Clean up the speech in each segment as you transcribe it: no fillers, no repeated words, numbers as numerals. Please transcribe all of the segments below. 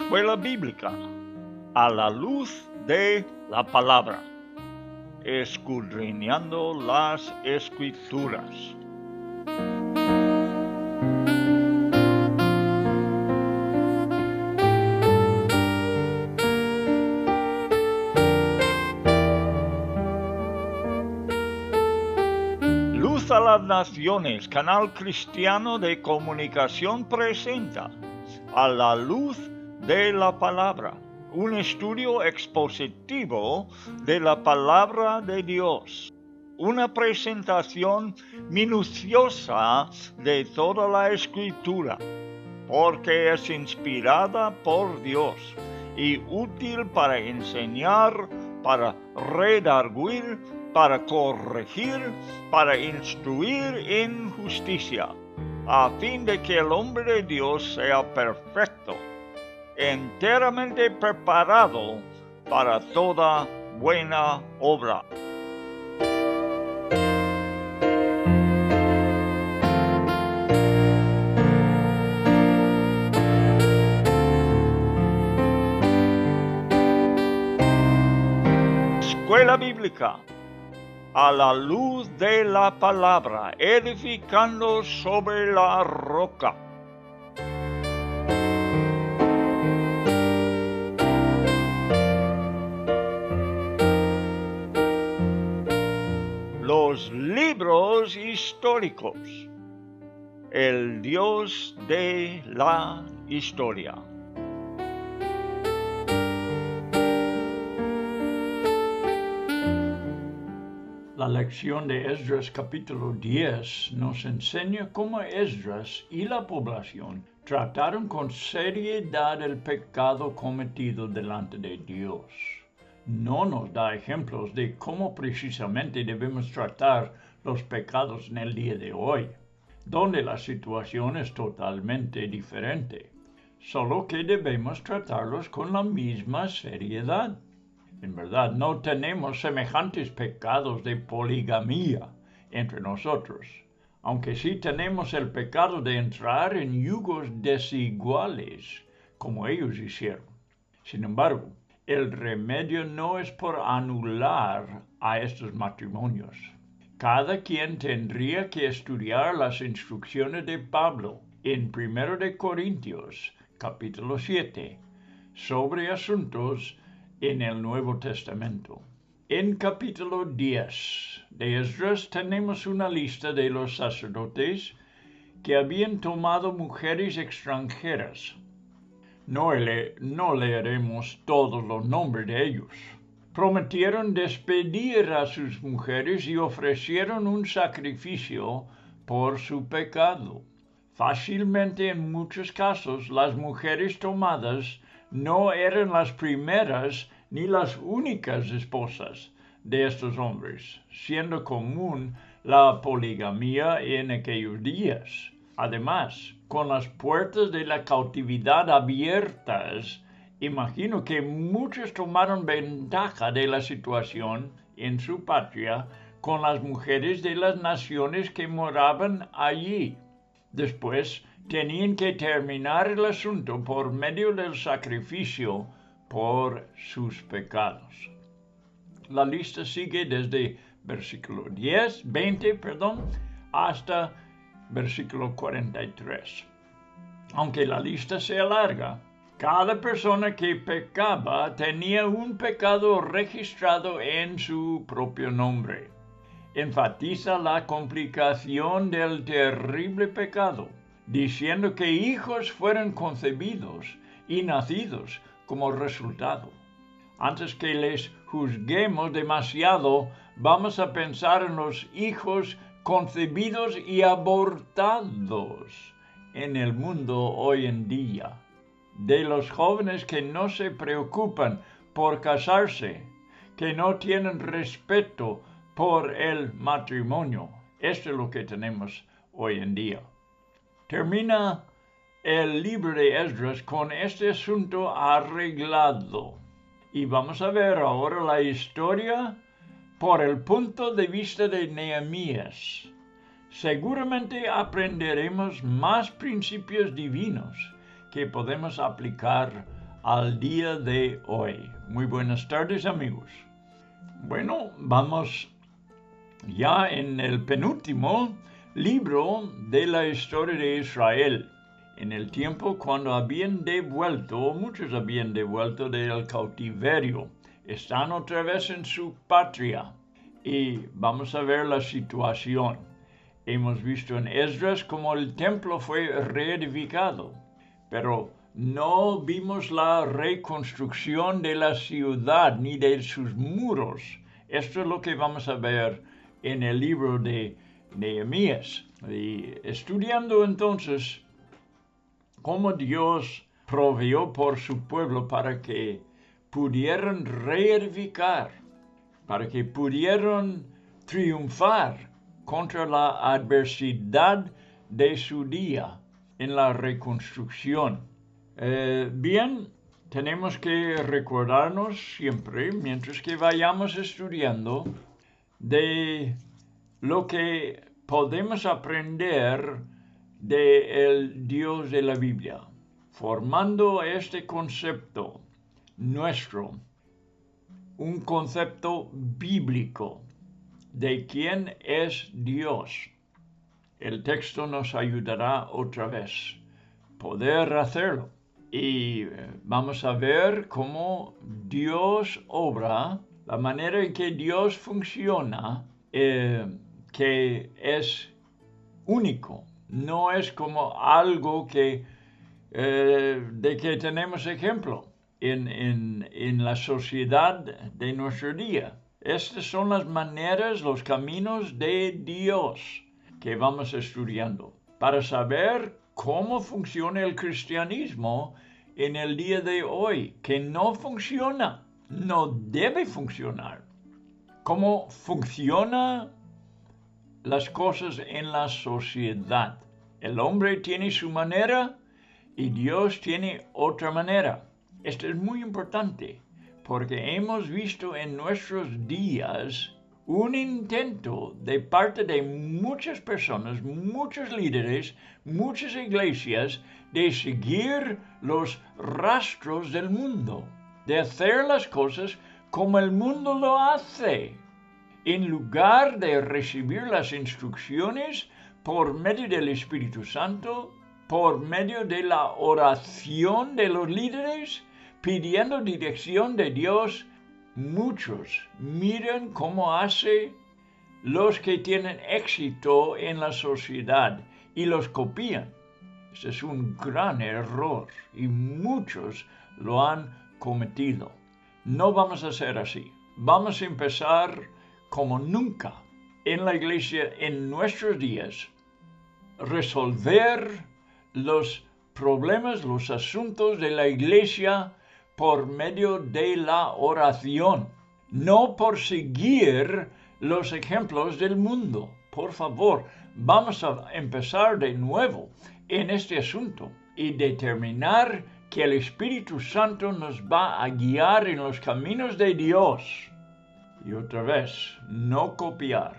Escuela Bíblica a la luz de la palabra, escudriñando las Escrituras. Luz a las Naciones, canal cristiano de comunicación, presenta A la luz de la palabra, un estudio expositivo de la palabra de Dios, una presentación minuciosa de toda la Escritura, porque es inspirada por Dios y útil para enseñar, para redarguir, para corregir, para instruir en justicia, a fin de que el hombre de Dios sea perfecto, enteramente preparado para toda buena obra. Escuela Bíblica a la luz de la palabra, edificando sobre la roca. Los libros históricos. El Dios de la historia. La lección de Esdras capítulo 10 nos enseña cómo Esdras y la población trataron con seriedad el pecado cometido delante de Dios. No nos da ejemplos de cómo precisamente debemos tratar los pecados en el día de hoy, donde la situación es totalmente diferente, solo que debemos tratarlos con la misma seriedad. En verdad, no tenemos semejantes pecados de poligamia entre nosotros, aunque sí tenemos el pecado de entrar en yugos desiguales, como ellos hicieron. Sin embargo, el remedio no es por anular a estos matrimonios. Cada quien tendría que estudiar las instrucciones de Pablo en 1 de Corintios, capítulo 7, sobre asuntos en el Nuevo Testamento. En capítulo 10 de Esdras tenemos una lista de los sacerdotes que habían tomado mujeres extranjeras. No leeremos todos los nombres de ellos. Prometieron despedir a sus mujeres y ofrecieron un sacrificio por su pecado. Fácilmente, en muchos casos, las mujeres tomadas no eran las primeras ni las únicas esposas de estos hombres, siendo común la poligamia en aquellos días. Además, con las puertas de la cautividad abiertas, imagino que muchos tomaron ventaja de la situación en su patria con las mujeres de las naciones que moraban allí. Después, tenían que terminar el asunto por medio del sacrificio por sus pecados. La lista sigue desde versículo 20, hasta versículo 43. Aunque la lista sea larga, cada persona que pecaba tenía un pecado registrado en su propio nombre. Enfatiza la complicación del terrible pecado, diciendo que hijos fueron concebidos y nacidos como resultado. Antes que les juzguemos demasiado, vamos a pensar en los hijos concebidos y abortados en el mundo hoy en día, de los jóvenes que no se preocupan por casarse, que no tienen respeto por el matrimonio. Esto es lo que tenemos hoy en día. Termina el libro de Esdras con este asunto arreglado. Y vamos a ver ahora la historia por el punto de vista de Nehemías. Seguramente aprenderemos más principios divinos que podemos aplicar al día de hoy. Muy buenas tardes, amigos. Bueno, vamos ya en el penúltimo libro de la historia de Israel. En el tiempo cuando muchos habían devuelto del cautiverio, están otra vez en su patria. Y vamos a ver la situación. Hemos visto en Esdras cómo el templo fue reedificado, pero no vimos la reconstrucción de la ciudad ni de sus muros. Esto es lo que vamos a ver en el libro de Nehemías. Y estudiando entonces cómo Dios proveyó por su pueblo para que pudieran reedificar, para que pudieran triunfar contra la adversidad de su día en la reconstrucción. Bien, tenemos que recordarnos siempre, mientras que vayamos estudiando, de lo que podemos aprender del Dios de la Biblia, formando este concepto nuestro, un concepto bíblico de quién es Dios. El texto nos ayudará otra vez a poder hacerlo. Y vamos a ver cómo Dios obra, la manera en que Dios funciona, que es único. No es como algo de que tenemos ejemplo en la sociedad de nuestro día. Estas son las maneras, los caminos de Dios que vamos estudiando para saber cómo funciona el cristianismo en el día de hoy, que no funciona, no debe funcionar. Cómo funcionan las cosas en la sociedad. El hombre tiene su manera y Dios tiene otra manera. Esto es muy importante porque hemos visto en nuestros días un intento de parte de muchas personas, muchos líderes, muchas iglesias, de seguir los rastros del mundo, de hacer las cosas como el mundo lo hace, en lugar de recibir las instrucciones por medio del Espíritu Santo, por medio de la oración de los líderes, pidiendo dirección de Dios. Muchos miran cómo hace los que tienen éxito en la sociedad y los copian. Ese es un gran error y muchos lo han cometido. No vamos a ser así. Vamos a empezar como nunca en la iglesia en nuestros días, resolver los problemas, los asuntos de la iglesia por medio de la oración, no por seguir los ejemplos del mundo. Por favor, vamos a empezar de nuevo en este asunto y determinar que el Espíritu Santo nos va a guiar en los caminos de Dios. Y otra vez, no copiar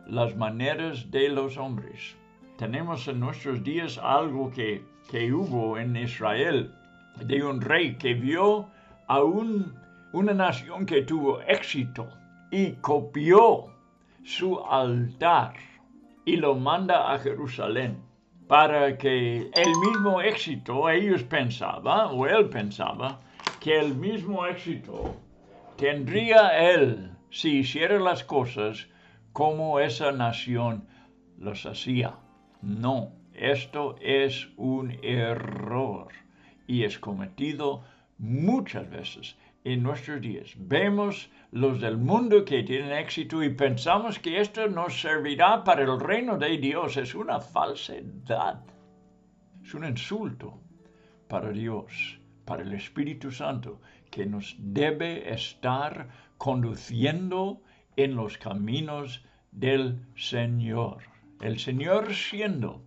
las maneras de los hombres. Tenemos en nuestros días algo que hubo en Israel, de un rey que vio a una nación que tuvo éxito y copió su altar y lo manda a Jerusalén para que el mismo éxito, él pensaba que el mismo éxito tendría él si hiciera las cosas como esa nación los hacía. No, esto es un error y es cometido muchas veces en nuestros días. Vemos los del mundo que tienen éxito y pensamos que esto nos servirá para el reino de Dios. Es una falsedad. Es un insulto para Dios, para el Espíritu Santo, que nos debe estar conduciendo en los caminos del Señor. El Señor siendo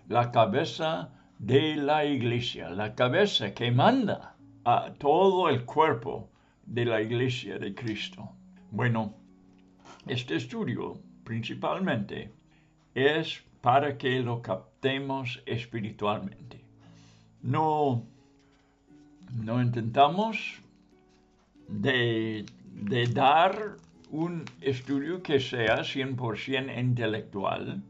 la cabeza de la iglesia, la cabeza que manda a todo el cuerpo de la iglesia de Cristo. Bueno, este estudio principalmente es para que lo captemos espiritualmente. No No intentamos de dar un estudio que sea 100% intelectual.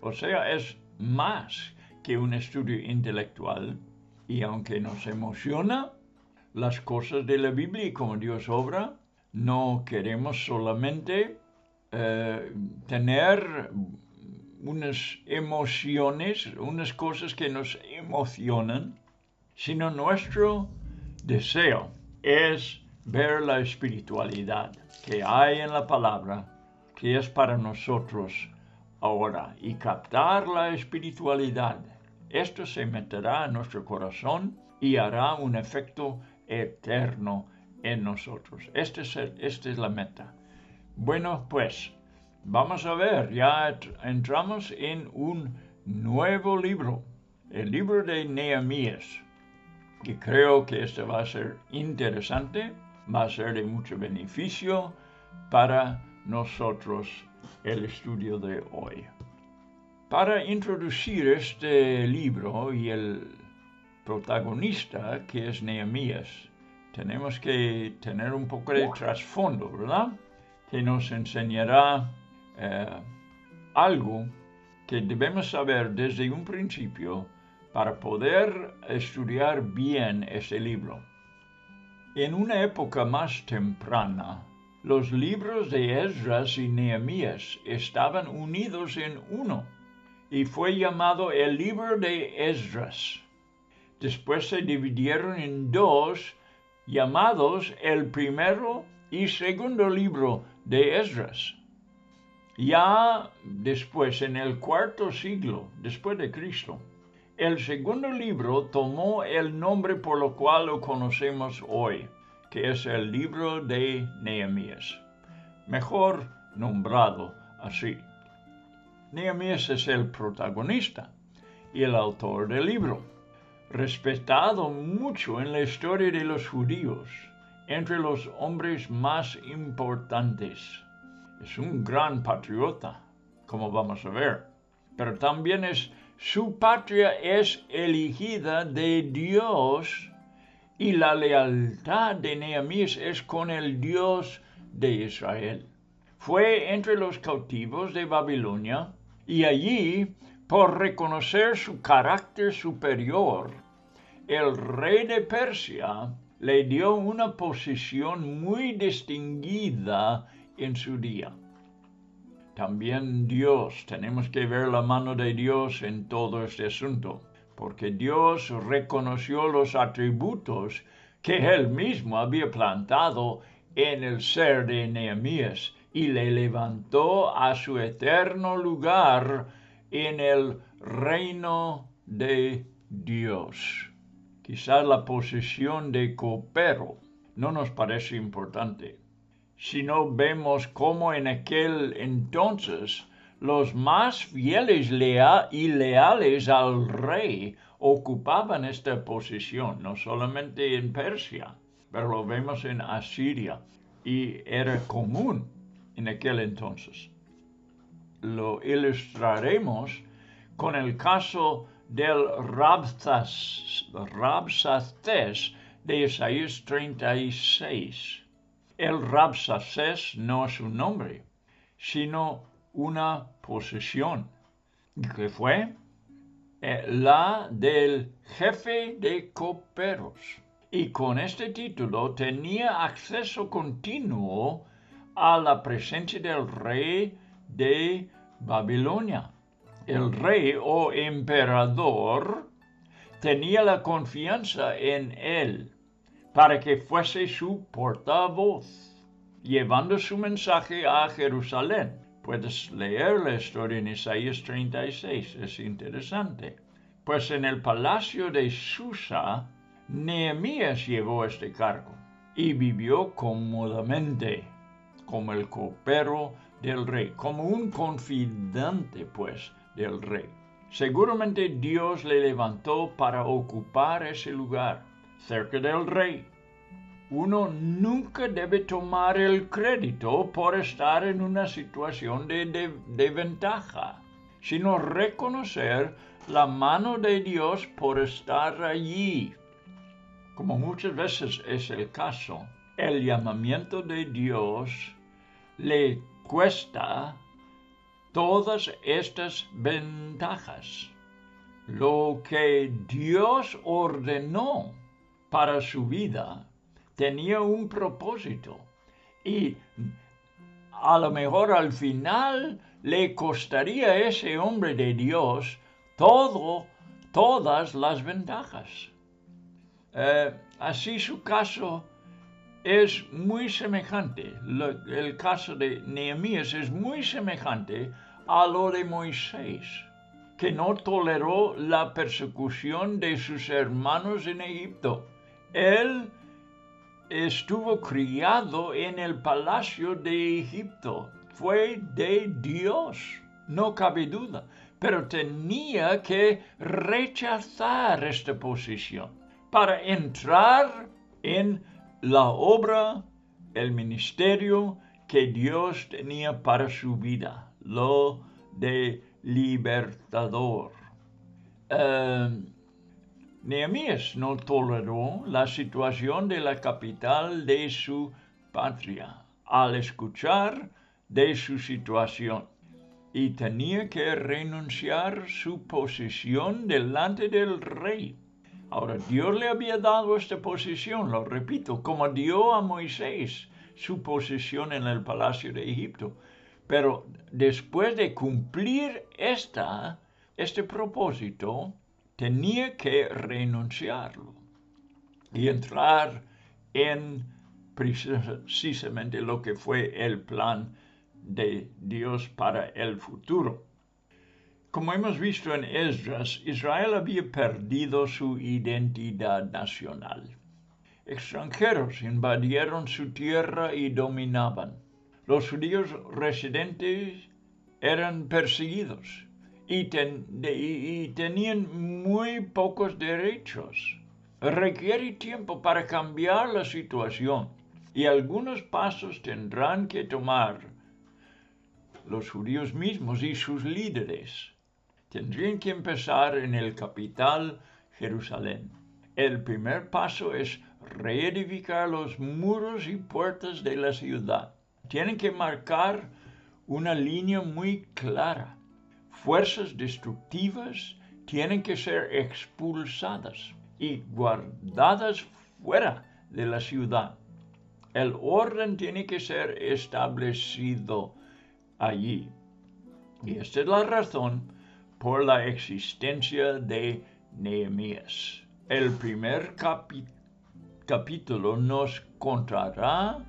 O sea, es más que un estudio intelectual. Y aunque nos emociona las cosas de la Biblia y cómo Dios obra, no queremos solamente tener unas emociones, unas cosas que nos emocionan, sino nuestro deseo es ver la espiritualidad que hay en la palabra, que es para nosotros ahora, y captar la espiritualidad. Esto se meterá en nuestro corazón y hará un efecto eterno en nosotros. Esta es la meta. Bueno, pues, vamos a ver, ya entramos en un nuevo libro, el libro de Nehemías. Y creo que este va a ser interesante, va a ser de mucho beneficio para nosotros el estudio de hoy. Para introducir este libro y el protagonista, que es Nehemías, tenemos que tener un poco de trasfondo, ¿verdad? Que nos enseñará algo que debemos saber desde un principio para poder estudiar bien este libro. En una época más temprana, los libros de Esdras y Nehemías estaban unidos en uno y fue llamado el libro de Esdras. Después se dividieron en dos, llamados el primero y segundo libro de Esdras. Ya después, en el cuarto siglo después de Cristo, el segundo libro tomó el nombre por lo cual lo conocemos hoy, que es el libro de Nehemías, mejor nombrado así. Nehemías es el protagonista y el autor del libro, respetado mucho en la historia de los judíos, entre los hombres más importantes. Es un gran patriota, como vamos a ver, pero también su patria es elegida de Dios y la lealtad de Nehemías es con el Dios de Israel. Fue entre los cautivos de Babilonia y allí, por reconocer su carácter superior, el rey de Persia le dio una posición muy distinguida en su día. También Dios, tenemos que ver la mano de Dios en todo este asunto, porque Dios reconoció los atributos que Él mismo había plantado en el ser de Nehemías y le levantó a su eterno lugar en el reino de Dios. Quizás la posición de copero no nos parece importante, si no vemos cómo en aquel entonces los más fieles y leales al rey ocupaban esta posición, no solamente en Persia, pero lo vemos en Asiria, y era común en aquel entonces. Lo ilustraremos con el caso del Rabsaces de Isaías 36. El Rabsaces no es un nombre, sino una posesión, que fue la del jefe de coperos. Y con este título tenía acceso continuo a la presencia del rey de Babilonia. El rey o emperador tenía la confianza en él para que fuese su portavoz, llevando su mensaje a Jerusalén. Puedes leer la historia en Isaías 36, es interesante. Pues en el palacio de Susa, Nehemías llevó este cargo y vivió cómodamente como el copero del rey, como un confidente, pues, del rey. Seguramente Dios le levantó para ocupar ese lugar, cerca del rey. Uno nunca debe tomar el crédito por estar en una situación de ventaja, sino reconocer la mano de Dios por estar allí. como muchas veces es el caso, el llamamiento de Dios le cuesta todas estas ventajas. Lo que Dios ordenó para su vida tenía un propósito y a lo mejor al final le costaría a ese hombre de Dios todas las ventajas. Así su caso es muy semejante. El caso de Nehemías es muy semejante a lo de Moisés, que no toleró la persecución de sus hermanos en Egipto. Él estuvo criado en el palacio de Egipto. Fue de Dios, no cabe duda, pero tenía que rechazar esta posición para entrar en la obra, el ministerio que Dios tenía para su vida, lo de libertador. Nehemías no toleró la situación de la capital de su patria al escuchar de su situación y tenía que renunciar su posición delante del rey. Ahora, Dios le había dado esta posición, lo repito, como dio a Moisés su posición en el palacio de Egipto. Pero después de cumplir este propósito, tenía que renunciarlo y entrar en precisamente lo que fue el plan de Dios para el futuro. Como hemos visto en Esdras, Israel había perdido su identidad nacional. Extranjeros invadieron su tierra y dominaban. Los judíos residentes eran perseguidos y tenían muy pocos derechos. Requiere tiempo para cambiar la situación y algunos pasos tendrán que tomar los judíos mismos y sus líderes. Tendrían que empezar en el capital, Jerusalén. El primer paso es reedificar los muros y puertas de la ciudad. Tienen que marcar una línea muy clara. Fuerzas destructivas tienen que ser expulsadas y guardadas fuera de la ciudad. El orden tiene que ser establecido allí. Y esta es la razón por la existencia de Nehemías. El primer capítulo nos contará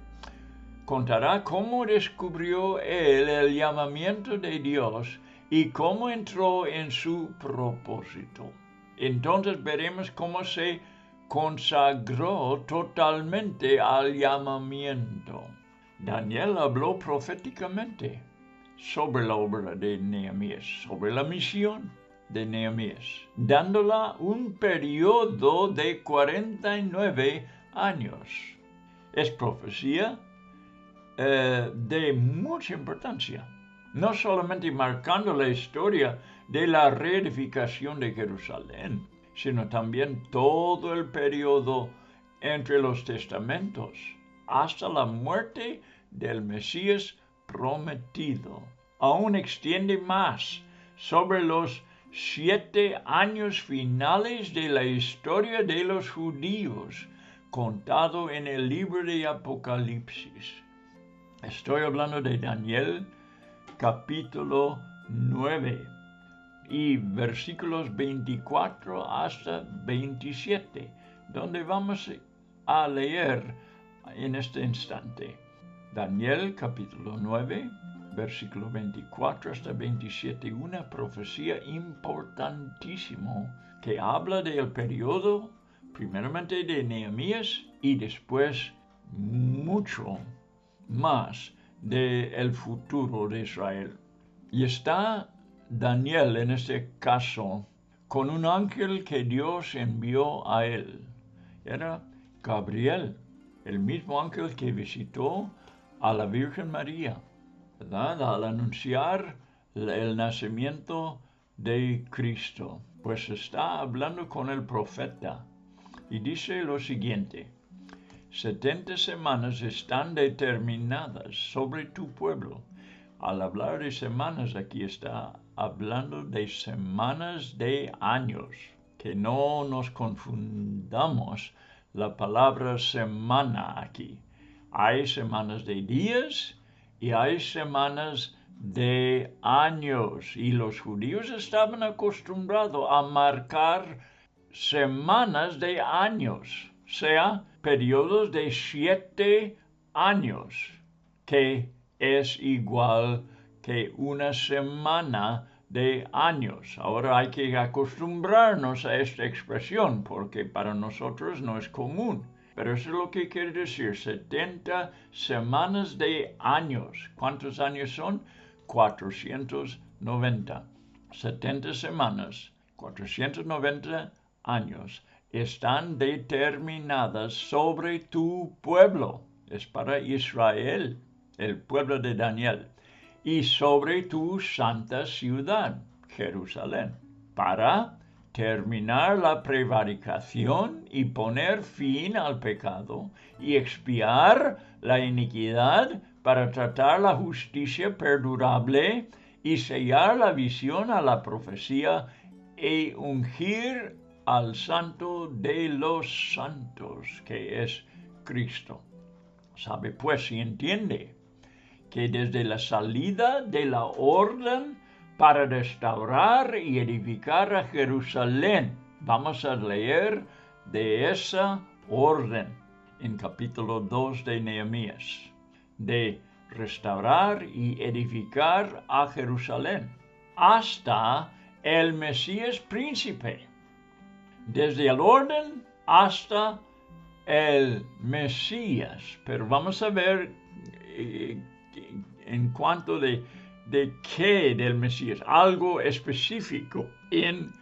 cómo descubrió él el llamamiento de Dios y cómo entró en su propósito. Entonces veremos cómo se consagró totalmente al llamamiento. Daniel habló proféticamente sobre la obra de Nehemías, sobre la misión de Nehemías, dándola un periodo de 49 años. Es profecía de mucha importancia, no solamente marcando la historia de la reedificación de Jerusalén, sino también todo el periodo entre los testamentos, hasta la muerte del Mesías prometido. Aún extiende más sobre los 7 años finales de la historia de los judíos, contado en el libro de Apocalipsis. Estoy hablando de Daniel, capítulo 9, y versículos 24 hasta 27, donde vamos a leer en este instante. Daniel capítulo 9, versículo 24 hasta 27, una profecía importantísima que habla del periodo, primeramente de Nehemías y después mucho más del futuro de Israel. Y está Daniel en este caso con un ángel que Dios envió a él. Era Gabriel, el mismo ángel que visitó a la Virgen María, ¿verdad?, al anunciar el nacimiento de Cristo. Pues está hablando con el profeta Y dice lo siguiente: 70 semanas están determinadas sobre tu pueblo. Al hablar de semanas, aquí está hablando de semanas de años. Que no nos confundamos la palabra semana aquí. Hay semanas de días y hay semanas de años. Y los judíos estaban acostumbrados a marcar semanas de años, o sea, periodos de 7 años, que es igual que una semana de años. Ahora hay que acostumbrarnos a esta expresión porque para nosotros no es común. Pero eso es lo que quiere decir, 70 semanas de años. ¿Cuántos años son? 490. 70 semanas, 490 años, están determinadas sobre tu pueblo. Es para Israel, el pueblo de Daniel, y sobre tu santa ciudad, Jerusalén, para terminar la prevaricación y poner fin al pecado y expiar la iniquidad para tratar la justicia perdurable y sellar la visión a la profecía e ungir al santo de los santos, que es Cristo. Sabe pues y entiende que desde la salida de la orden para restaurar y edificar a Jerusalén, vamos a leer de esa orden en capítulo 2 de Nehemías, de restaurar y edificar a Jerusalén, hasta el Mesías príncipe, desde el orden hasta el Mesías. Pero vamos a ver en cuanto de qué del Mesías, algo específico en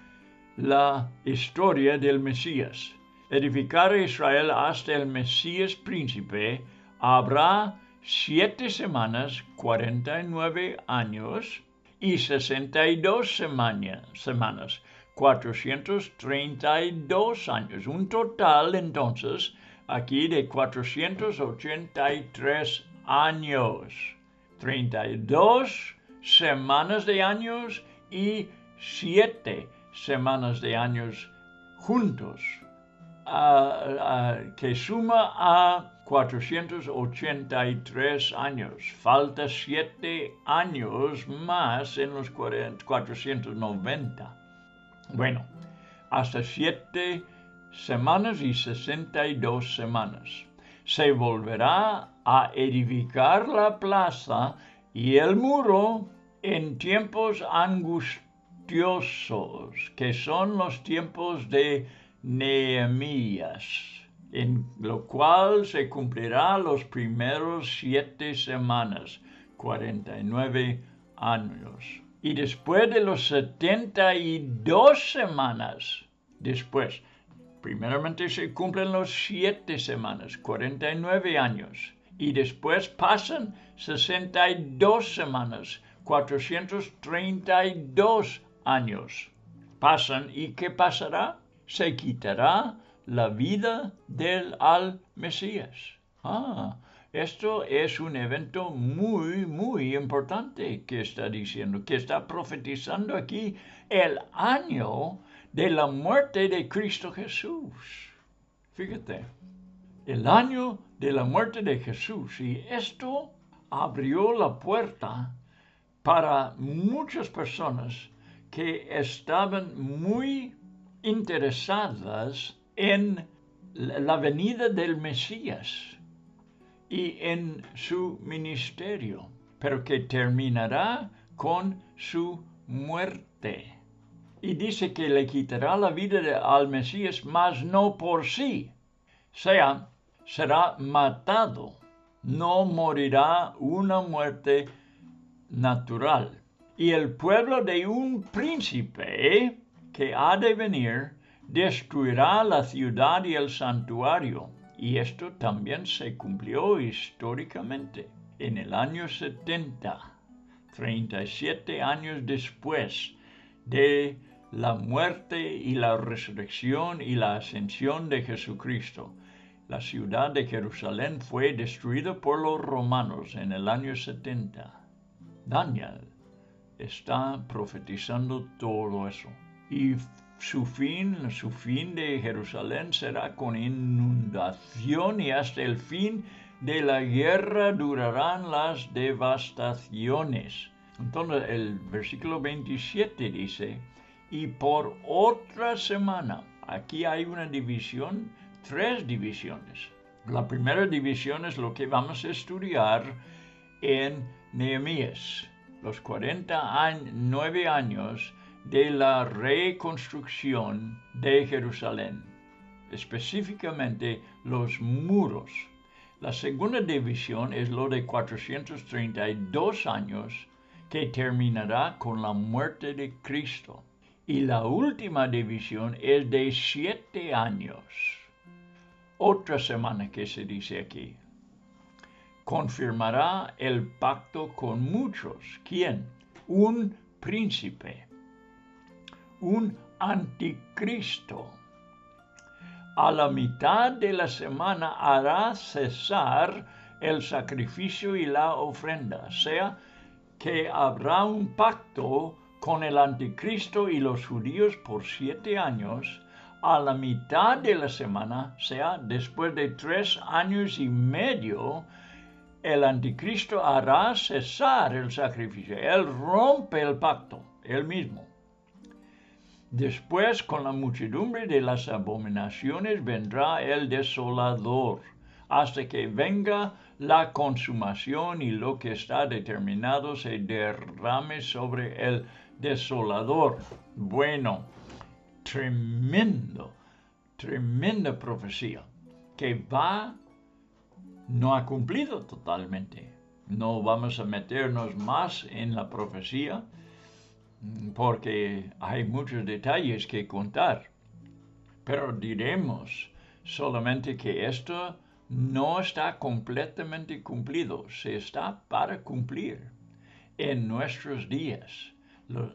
la historia del Mesías. Edificar a Israel hasta el Mesías príncipe habrá 7 semanas, 49 años y 62 semanas, 432 años. Un total entonces aquí de 483 años. 32 semanas de años y 7 semanas de años juntos, que suma a 483 años. Falta 7 años más en los 490. Bueno, hasta 7 semanas y 62 semanas. Se volverá a edificar la plaza y el muro en tiempos angustiosos, que son los tiempos de Nehemías, en lo cual se cumplirá los primeros 7 semanas, 49 años. Y después de los 72 semanas, después, primeramente se cumplen los 7 semanas, 49 años, y después pasan 62 semanas, 432 años. Pasan, ¿y qué pasará? Se quitará la vida al Mesías. Esto es un evento muy, muy importante que está diciendo, que está profetizando aquí el año de la muerte de Cristo Jesús. Fíjate, el año de la muerte de Jesús. Y esto abrió la puerta para muchas personas que estaban muy interesadas en la venida del Mesías y en su ministerio, pero que terminará con su muerte. Y dice que le quitará la vida al Mesías, mas no por sí. O sea, será matado. No morirá una muerte natural. Y el pueblo de un príncipe que ha de venir destruirá la ciudad y el santuario. Y esto también se cumplió históricamente en el año 70, 37 años después de la muerte y la resurrección y la ascensión de Jesucristo. La ciudad de Jerusalén fue destruida por los romanos en el año 70. Daniel está profetizando todo eso. Y su fin de Jerusalén será con inundación, y hasta el fin de la guerra durarán las devastaciones. Entonces el versículo 27 dice, y por otra semana, aquí hay una división, 3 divisiones. La primera división es lo que vamos a estudiar en Nehemías, los 49 años de la reconstrucción de Jerusalén, específicamente los muros. La segunda división es lo de 432 años, que terminará con la muerte de Cristo. Y la última división es de 7 años. Otra semana que se dice aquí. Confirmará el pacto con muchos. ¿Quién? Un príncipe. Un anticristo. A la mitad de la semana hará cesar el sacrificio y la ofrenda. O sea, que habrá un pacto con el anticristo y los judíos por 7 años. A la mitad de la semana, o sea, después de 3 años y medio, el anticristo hará cesar el sacrificio. Él rompe el pacto, él mismo. Después, con la muchedumbre de las abominaciones, vendrá el desolador, hasta que venga la consumación y lo que está determinado se derrame sobre el desolador. Bueno, tremenda profecía, que no ha cumplido totalmente. No vamos a meternos más en la profecía, porque hay muchos detalles que contar. Pero diremos solamente que esto no está completamente cumplido, se está para cumplir en nuestros días.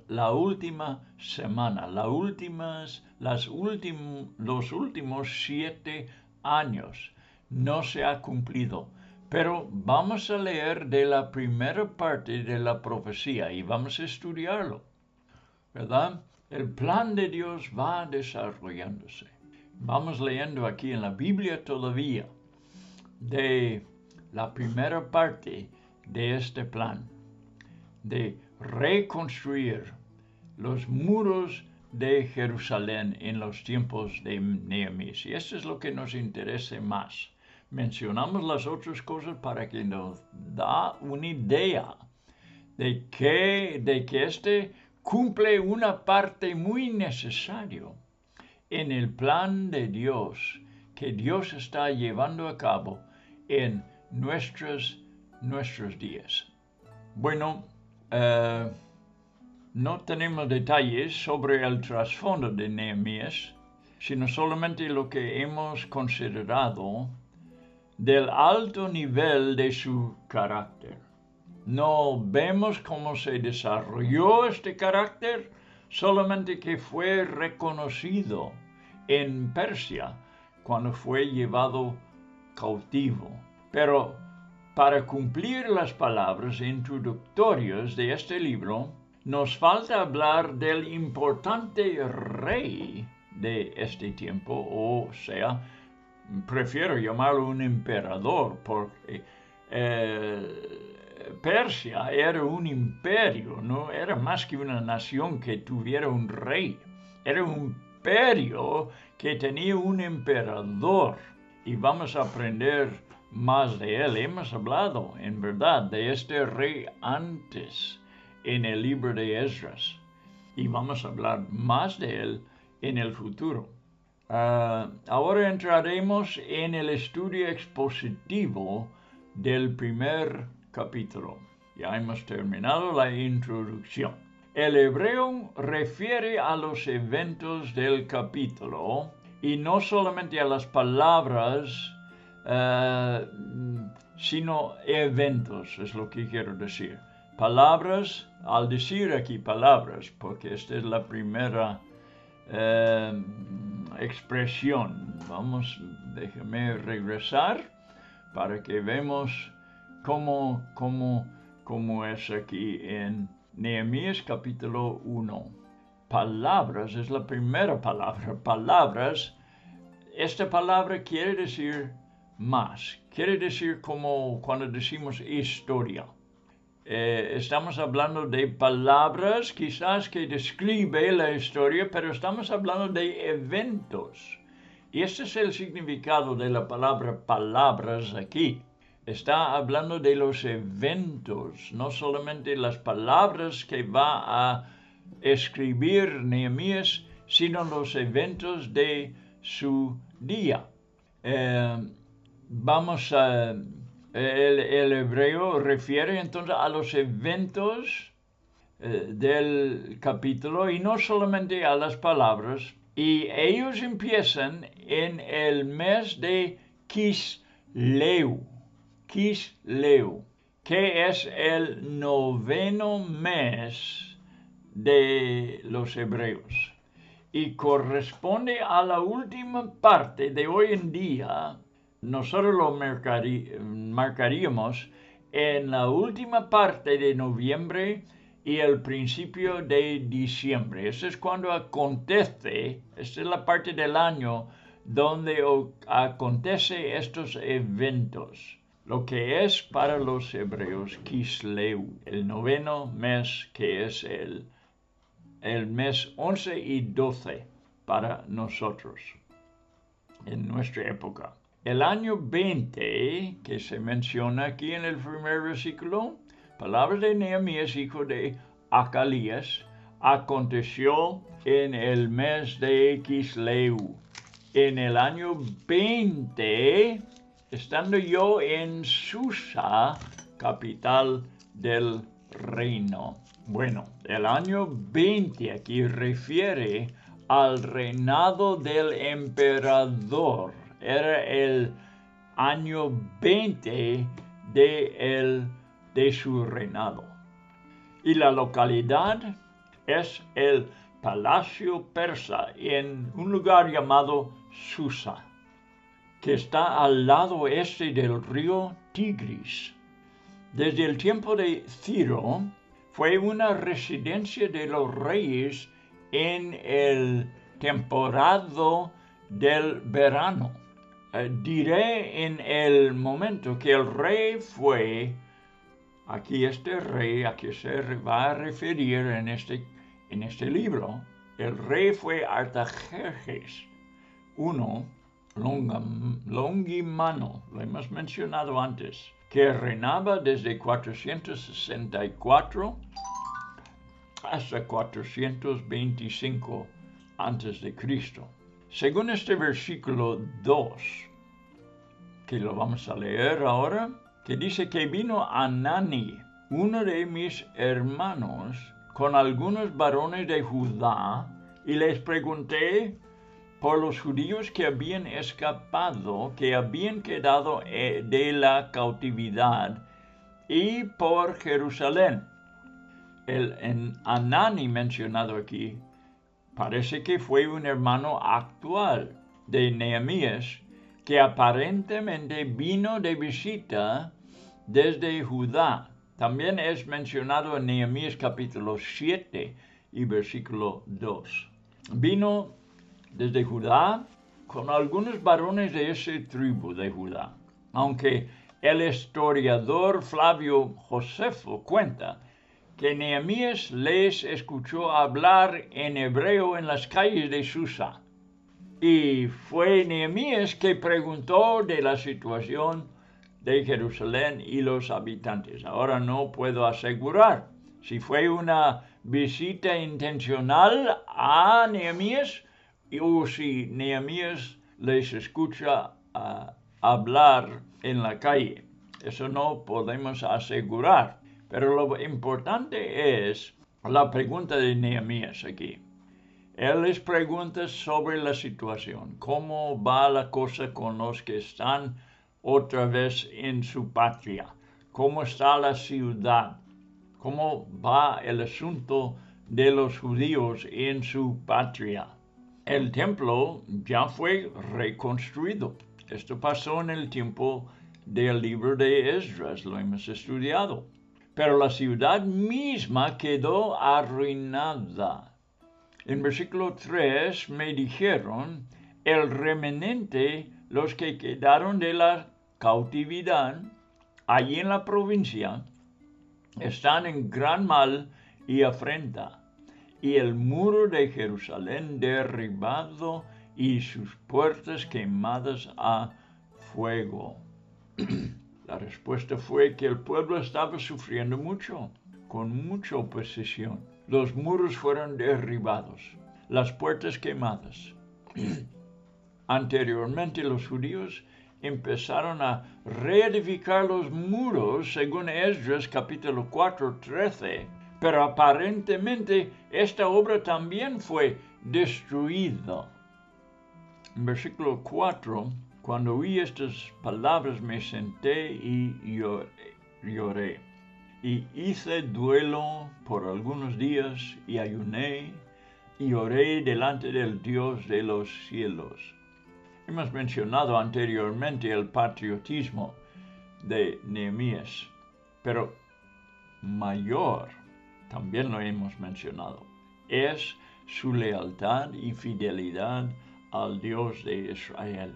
La última semana, los últimos 7 años no se ha cumplido. Pero vamos a leer de la primera parte de la profecía y vamos a estudiarlo, ¿verdad? El plan de Dios va desarrollándose. Vamos leyendo aquí en la Biblia todavía de la primera parte de este plan, de reconstruir los muros de Jerusalén en los tiempos de Nehemías. Y esto es lo que nos interesa más. Mencionamos las otras cosas para que nos da una idea de que este cumple una parte muy necesaria en el plan de Dios que Dios está llevando a cabo en nuestros días. Bueno, no tenemos detalles sobre el trasfondo de Nehemías, sino solamente lo que hemos considerado del alto nivel de su carácter. No vemos cómo se desarrolló este carácter, solamente que fue reconocido en Persia cuando fue llevado cautivo. Pero para cumplir las palabras introductorias de este libro, nos falta hablar del importante rey de este tiempo, o sea, prefiero llamarlo un emperador, porque Persia era un imperio, no era más que una nación que tuviera un rey. Era un imperio que tenía un emperador, y vamos a aprender más de él. Hemos hablado, en verdad, de este rey antes en el libro de Esdras, y vamos a hablar más de él en el futuro. Ahora entraremos en el estudio expositivo del primer capítulo. Ya hemos terminado la introducción. El hebreo refiere a los eventos del capítulo y no solamente a las palabras, sino eventos, es lo que quiero decir. Palabras, al decir aquí palabras, porque esta es la primera expresión. Déjeme regresar para que vemos cómo es aquí en Nehemías capítulo 1. Palabras es la primera palabra. Palabras, esta palabra quiere decir más. Quiere decir como cuando decimos historia. Estamos hablando de palabras quizás que describe la historia, pero estamos hablando de eventos. Y este es el significado de la palabra palabras aquí. Está hablando de los eventos, no solamente las palabras que va a escribir Nehemías, sino los eventos de su día. El hebreo refiere entonces a los eventos del capítulo y no solamente a las palabras. Y ellos empiezan en el mes de Kisleu, que es el 9º mes de los hebreos. Y corresponde a la última parte de hoy en día. Nosotros lo marcaríamos en la última parte de noviembre y el principio de diciembre. Eso es cuando acontece, esta es la parte del año donde acontece estos eventos. Lo que es para los hebreos Kisleu, el 9º mes, que es el mes 11 y 12 para nosotros en nuestra época. El año 20, que se menciona aquí en el primer versículo, palabras de Nehemías, hijo de Acalías, aconteció en el mes de Kisleu. En el año 20, estando yo en Susa, capital del reino. Bueno, el año 20 aquí refiere al reinado del emperador. Era el año 20 de su reinado. Y la localidad es el Palacio Persa en un lugar llamado Susa, que está al lado este del río Tigris. Desde el tiempo de Ciro fue una residencia de los reyes en el temporada del verano. Diré en el momento que el rey fue, aquí este rey a que se va a referir en este libro, el rey fue Artajerjes I Longimano, lo hemos mencionado antes, que reinaba desde 464 hasta 425 a.C. Según este versículo 2, que lo vamos a leer ahora, que dice que vino Anani, uno de mis hermanos, con algunos varones de Judá, y les pregunté por los judíos que habían escapado, que habían quedado de la cautividad, y por Jerusalén. El Anani mencionado aquí parece que fue un hermano actual de Nehemías que aparentemente vino de visita desde Judá. También es mencionado en Nehemías capítulo 7 y versículo 2. Vino desde Judá con algunos varones de esa tribu de Judá. Aunque el historiador Flavio Josefo cuenta que Nehemías les escuchó hablar en hebreo en las calles de Susa. Y fue Nehemías que preguntó de la situación de Jerusalén y los habitantes. Ahora no puedo asegurar si fue una visita intencional a Nehemías o si Nehemías les escucha hablar en la calle. Eso no podemos asegurar. Pero lo importante es la pregunta de Nehemías aquí. Él les pregunta sobre la situación, cómo va la cosa con los que están otra vez en su patria, cómo está la ciudad, cómo va el asunto de los judíos en su patria. El templo ya fue reconstruido. Esto pasó en el tiempo del libro de Esdras, lo hemos estudiado. Pero la ciudad misma quedó arruinada. En versículo 3 me dijeron, el remanente, los que quedaron de la cautividad, allí en la provincia, están en gran mal y afrenta, y el muro de Jerusalén derribado y sus puertas quemadas a fuego. La respuesta fue que el pueblo estaba sufriendo mucho, con mucha oposición. Los muros fueron derribados, las puertas quemadas. Anteriormente los judíos empezaron a reedificar los muros según Esdras capítulo 4, 13, pero aparentemente esta obra también fue destruida. En versículo 4, cuando oí estas palabras me senté y lloré, y hice duelo por algunos días y ayuné y oré delante del Dios de los cielos. Hemos mencionado anteriormente el patriotismo de Nehemías, pero mayor, también lo hemos mencionado, es su lealtad y fidelidad al Dios de Israel.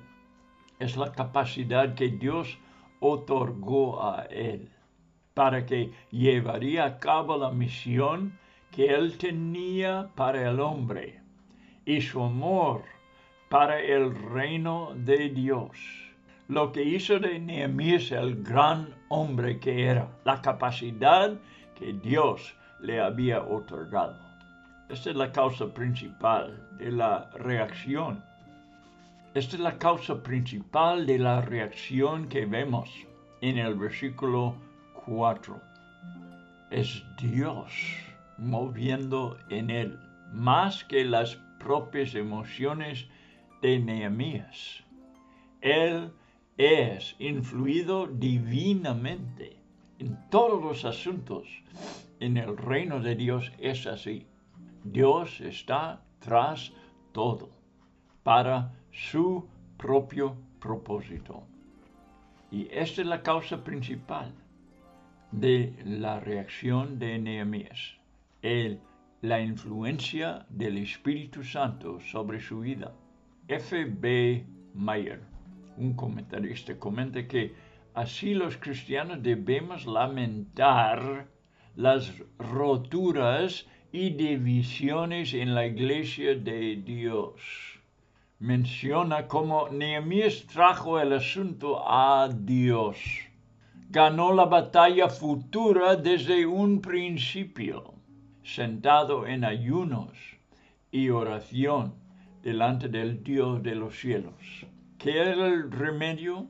Es la capacidad que Dios otorgó a él para que llevaría a cabo la misión que él tenía para el hombre y su amor para el reino de Dios. Lo que hizo de Nehemías el gran hombre que era, la capacidad que Dios le había otorgado. Esta es la causa principal de la reacción. Esta es la causa principal de la reacción que vemos en el versículo 4. Es Dios moviendo en él, más que las propias emociones de Nehemías. Él es influido divinamente en todos los asuntos. En el reino de Dios es así. Dios está tras todo para su propio propósito. Y esta es la causa principal de la reacción de Nehemías, la influencia del Espíritu Santo sobre su vida. F.B. Meyer, un comentarista, comenta que así los cristianos debemos lamentar las roturas y divisiones en la iglesia de Dios. Menciona cómo Nehemías trajo el asunto a Dios. Ganó la batalla futura desde un principio, sentado en ayunos y oración delante del Dios de los cielos. ¿Qué era el remedio?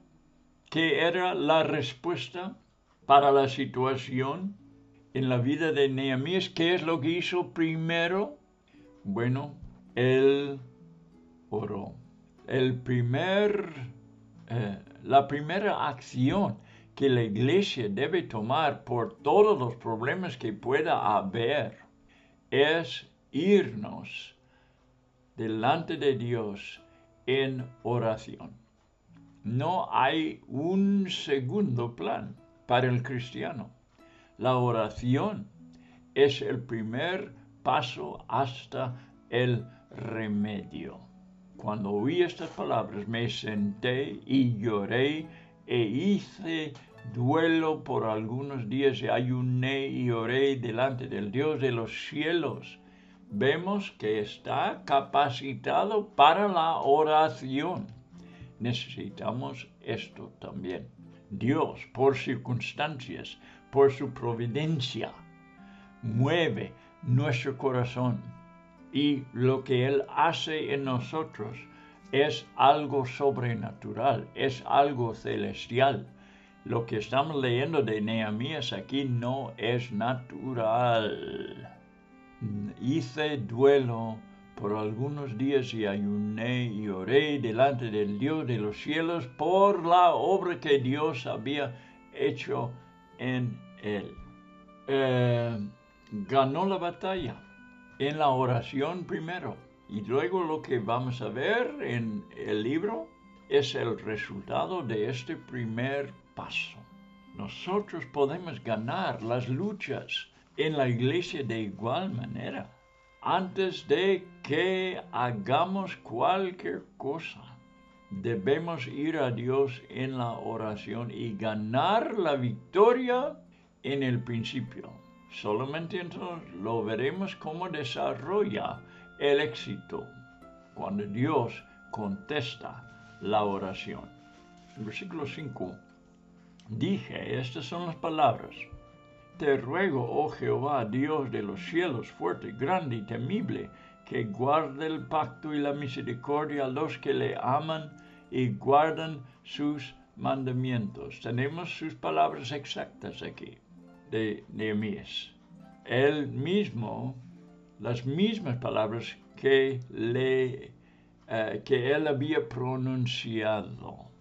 ¿Qué era la respuesta para la situación en la vida de Nehemías? ¿Qué es lo que hizo primero? Bueno, él oró. La primera acción que la iglesia debe tomar por todos los problemas que pueda haber es irnos delante de Dios en oración. No hay un segundo plan para el cristiano. La oración es el primer paso hasta el remedio. Cuando oí estas palabras me senté y lloré e hice duelo por algunos días y ayuné y oré delante del Dios de los cielos. Vemos que está capacitado para la oración. Necesitamos esto también. Dios, por circunstancias, por su providencia, mueve nuestro corazón. Y lo que Él hace en nosotros es algo sobrenatural, es algo celestial. Lo que estamos leyendo de Nehemías aquí no es natural. Hice duelo por algunos días y ayuné y oré delante del Dios de los cielos por la obra que Dios había hecho en él. Ganó la batalla en la oración primero. Y luego lo que vamos a ver en el libro es el resultado de este primer paso. Nosotros podemos ganar las luchas en la iglesia de igual manera. Antes de que hagamos cualquier cosa, debemos ir a Dios en la oración y ganar la victoria en el principio. Solamente entonces lo veremos cómo desarrolla el éxito cuando Dios contesta la oración. En versículo 5, dije, estas son las palabras: Te ruego, oh Jehová, Dios de los cielos, fuerte, grande y temible, que guarde el pacto y la misericordia a los que le aman y guardan sus mandamientos. Tenemos sus palabras exactas aquí de Nehemías. Él mismo, las mismas palabras que él había pronunciado.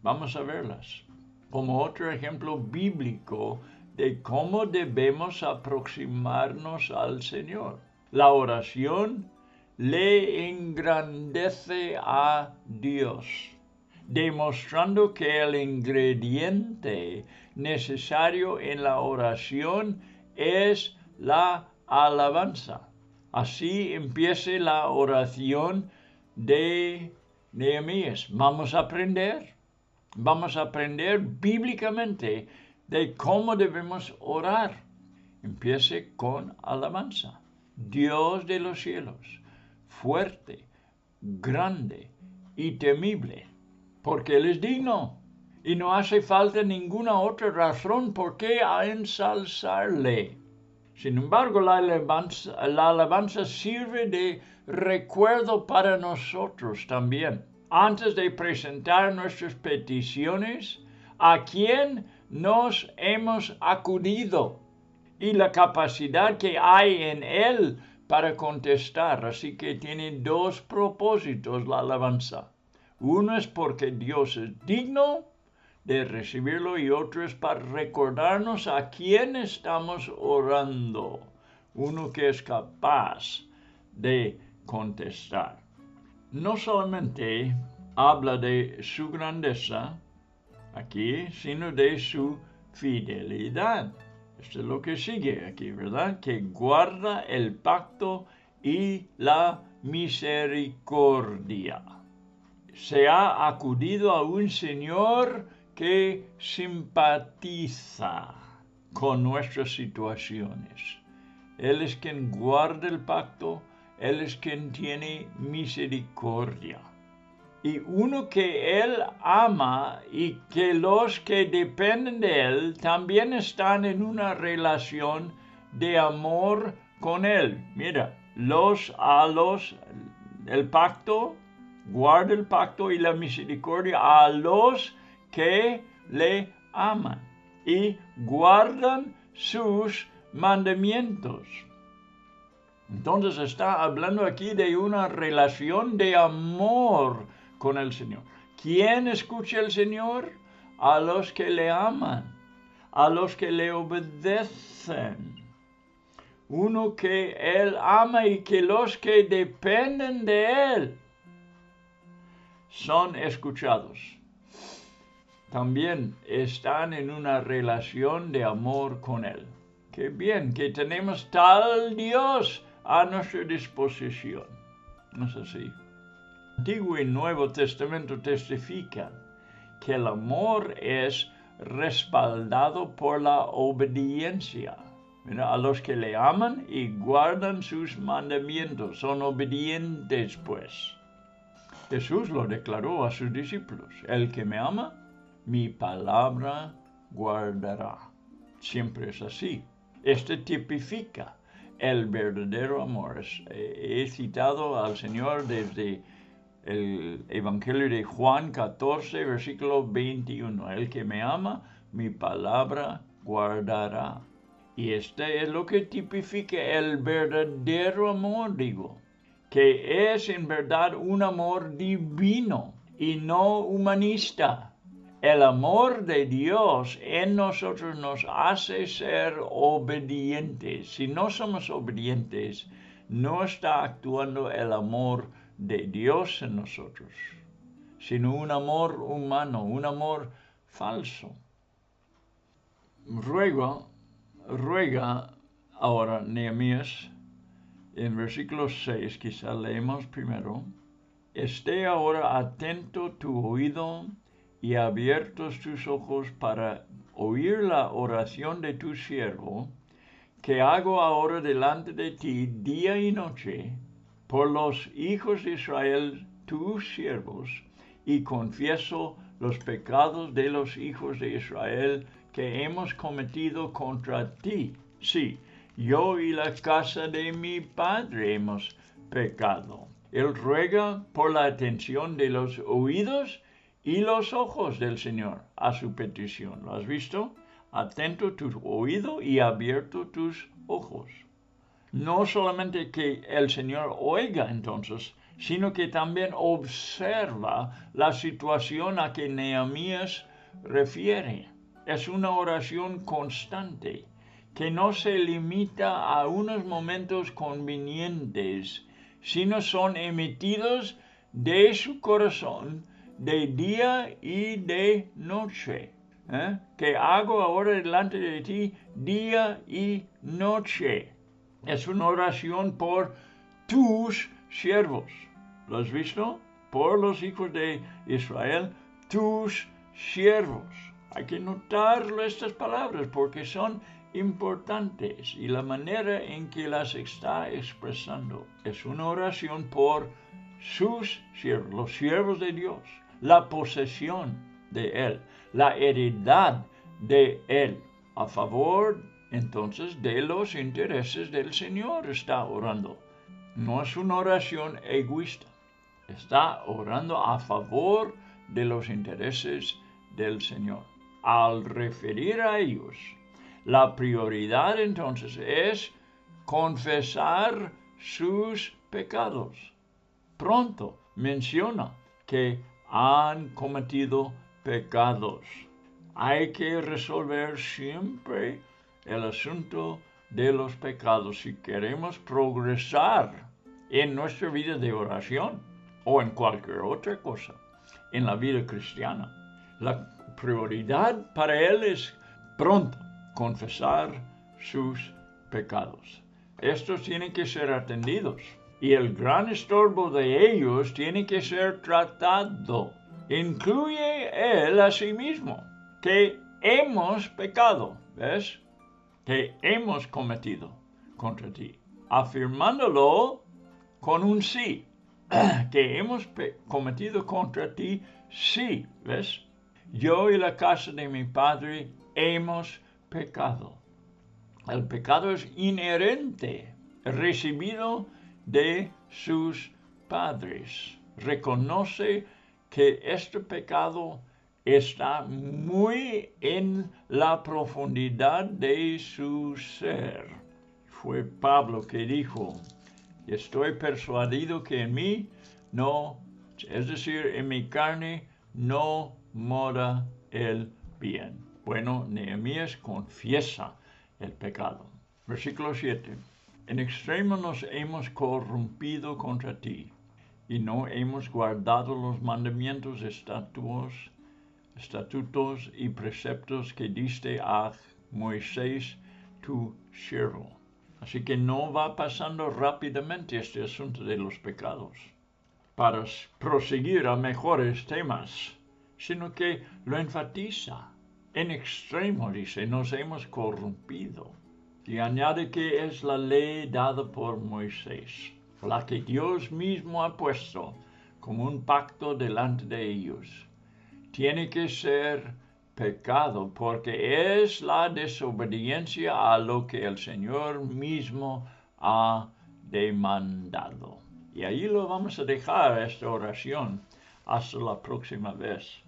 Vamos a verlas como otro ejemplo bíblico de cómo debemos aproximarnos al Señor. La oración le engrandece a Dios, demostrando que el ingrediente necesario en la oración es la alabanza. Así empieza la oración de Nehemías. Vamos a aprender bíblicamente de cómo debemos orar. Empiece con alabanza. Dios de los cielos, fuerte, grande y temible, porque Él es digno y no hace falta ninguna otra razón por qué ensalzarle. Sin embargo, la alabanza sirve de recuerdo para nosotros también. Antes de presentar nuestras peticiones, ¿a quién nos hemos acudido? Y la capacidad que hay en Él para contestar. Así que tiene dos propósitos la alabanza. Uno es porque Dios es digno de recibirlo y otro es para recordarnos a quién estamos orando. Uno que es capaz de contestar. No solamente habla de su grandeza aquí, sino de su fidelidad. Esto es lo que sigue aquí, ¿verdad? Que guarda el pacto y la misericordia. Se ha acudido a un Señor que simpatiza con nuestras situaciones. Él es quien guarda el pacto, Él es quien tiene misericordia. Y uno que Él ama y que los que dependen de Él también están en una relación de amor con Él. Mira, el pacto, guarda el pacto y la misericordia a los que le aman y guardan sus mandamientos. Entonces está hablando aquí de una relación de amor con el Señor. ¿Quién escucha al Señor? A los que le aman, a los que le obedecen. Uno que Él ama y que los que dependen de Él son escuchados. También están en una relación de amor con Él. Qué bien que tenemos tal Dios a nuestra disposición. ¿No es así? Antiguo y Nuevo Testamento testifican que el amor es respaldado por la obediencia. Mira, a los que le aman y guardan sus mandamientos son obedientes, pues. Jesús lo declaró a sus discípulos: el que me ama, mi palabra guardará. Siempre es así. Este tipifica el verdadero amor. He citado al Señor desde el Evangelio de Juan 14, versículo 21. El que me ama, mi palabra guardará. Y este es lo que tipifica el verdadero amor, digo, que es en verdad un amor divino y no humanista. El amor de Dios en nosotros nos hace ser obedientes. Si no somos obedientes, no está actuando el amor de Dios en nosotros, sino un amor humano, un amor falso. Ruega ahora Nehemías, en versículo 6, quizá leemos primero, esté ahora atento tu oído y abiertos tus ojos para oír la oración de tu siervo, que hago ahora delante de ti día y noche, por los hijos de Israel, tus siervos, y confieso los pecados de los hijos de Israel que hemos cometido contra ti. Sí, yo y la casa de mi padre hemos pecado. Él ruega por la atención de los oídos y los ojos del Señor a su petición. ¿Lo has visto? Atento tu oído y abierto tus ojos. No solamente que el Señor oiga entonces, sino que también observa la situación a que Nehemías refiere. Es una oración constante, que no se limita a unos momentos convenientes, sino son emitidos de su corazón de día y de noche. Que hago ahora delante de ti día y noche. Es una oración por tus siervos. ¿Lo has visto? Por los hijos de Israel, tus siervos. Hay que notar estas palabras porque son importantes y la manera en que las está expresando. Es una oración por sus siervos, los siervos de Dios, la posesión de Él, la heredad de Él, a favor entonces de los intereses del Señor está orando. No es una oración egoísta, está orando a favor de los intereses del Señor. Al referir a ellos, la prioridad entonces es confesar sus pecados. Pronto menciona que han cometido pecados. Hay que resolver siempre el asunto de los pecados si queremos progresar en nuestra vida de oración o en cualquier otra cosa, en la vida cristiana. La prioridad para él es pronto confesar sus pecados. Estos tienen que ser atendidos y el gran estorbo de ellos tiene que ser tratado. Incluye él a sí mismo, que hemos pecado, ¿ves? Que hemos cometido contra ti, afirmándolo con un sí, que hemos cometido contra ti, sí, ¿ves? Yo y la casa de mi padre hemos pecado. El pecado es inherente, recibido de sus padres. Reconoce que este pecado está muy en la profundidad de su ser. Fue Pablo que dijo, estoy persuadido que en mí no, es decir, en mi carne no mora el bien. Bueno, Nehemías confiesa el pecado. Versículo 7. En extremo nos hemos corrompido contra ti, y no hemos guardado los mandamientos, estatutos y preceptos que diste a Moisés, tu siervo. Así que no va pasando rápidamente este asunto de los pecados para proseguir a mejores temas, sino que lo enfatiza. En extremo, dice, nos hemos corrompido. Y añade que es la ley dada por Moisés, la que Dios mismo ha puesto como un pacto delante de ellos. Tiene que ser pecado porque es la desobediencia a lo que el Señor mismo ha demandado. Y ahí lo vamos a dejar, esta oración, hasta la próxima vez,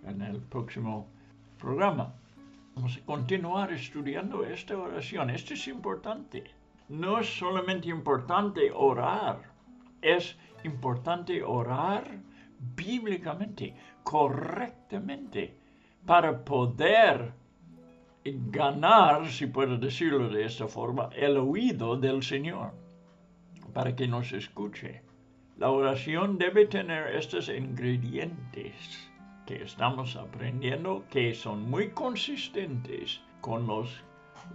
en el próximo programa. Vamos a continuar estudiando esta oración. Esto es importante. No es solamente importante orar, es importante orar bíblicamente, correctamente, para poder ganar, si puedo decirlo de esta forma, el oído del Señor. para que nos escuche. La oración debe tener estos ingredientes que estamos aprendiendo, que son muy consistentes con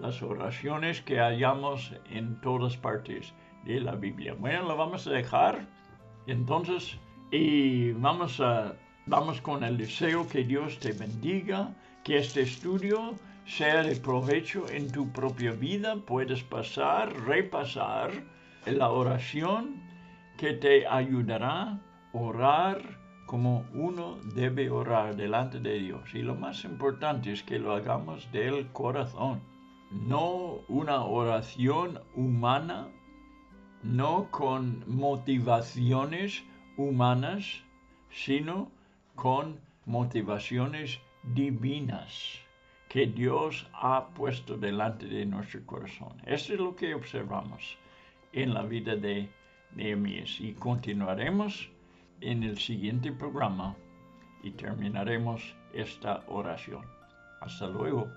las oraciones que hallamos en todas partes de la Biblia. Bueno, lo vamos a dejar entonces y vamos con el deseo que Dios te bendiga, que este estudio sea de provecho en tu propia vida. Puedes repasar la oración que te ayudará a orar como uno debe orar delante de Dios. Y lo más importante es que lo hagamos del corazón. No una oración humana, no con motivaciones humanas, sino con motivaciones divinas que Dios ha puesto delante de nuestro corazón. Eso es lo que observamos en la vida de Nehemías. Y continuaremos en el siguiente programa y terminaremos esta oración. Hasta luego.